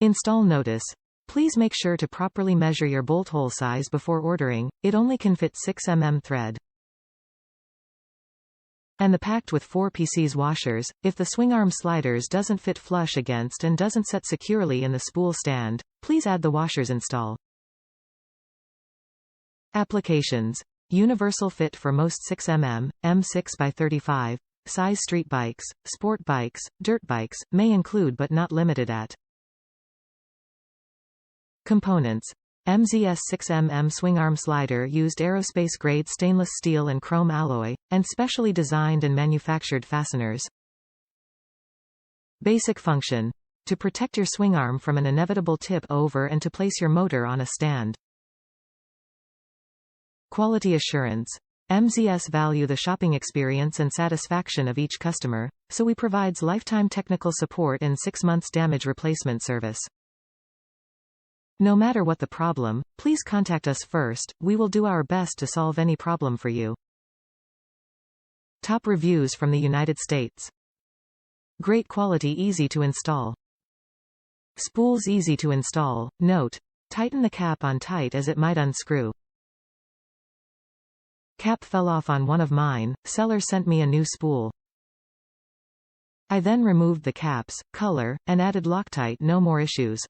Install notice. Please make sure to properly measure your bolt hole size before ordering, it only can fit 6 mm thread. And the packed with 4 pieces washers, if the swingarm sliders doesn't fit flush against and doesn't set securely in the spool stand, please add the washers install. Applications. Universal fit for most 6 mm, M6x35, size street bikes, sport bikes, dirt bikes, may include but not limited at. Components. MZS 6mm Swingarm slider used aerospace-grade stainless steel and chrome alloy, and specially designed and manufactured fasteners. Basic function. To protect your swingarm from an inevitable tip over and to place your motor on a stand. Quality assurance. MZS value the shopping experience and satisfaction of each customer, so we provides lifetime technical support and 6 months damage replacement service. No matter what the problem, please contact us first, we will do our best to solve any problem for you. Top reviews from the United States. Great quality, easy to install. Spools easy to install. Note: tighten the cap on tight as it might unscrew. Cap fell off on one of mine, seller sent me a new spool. I then removed the caps, color, and added Loctite, no more issues.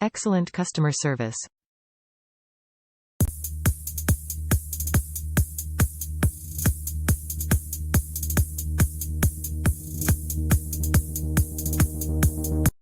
Excellent customer service.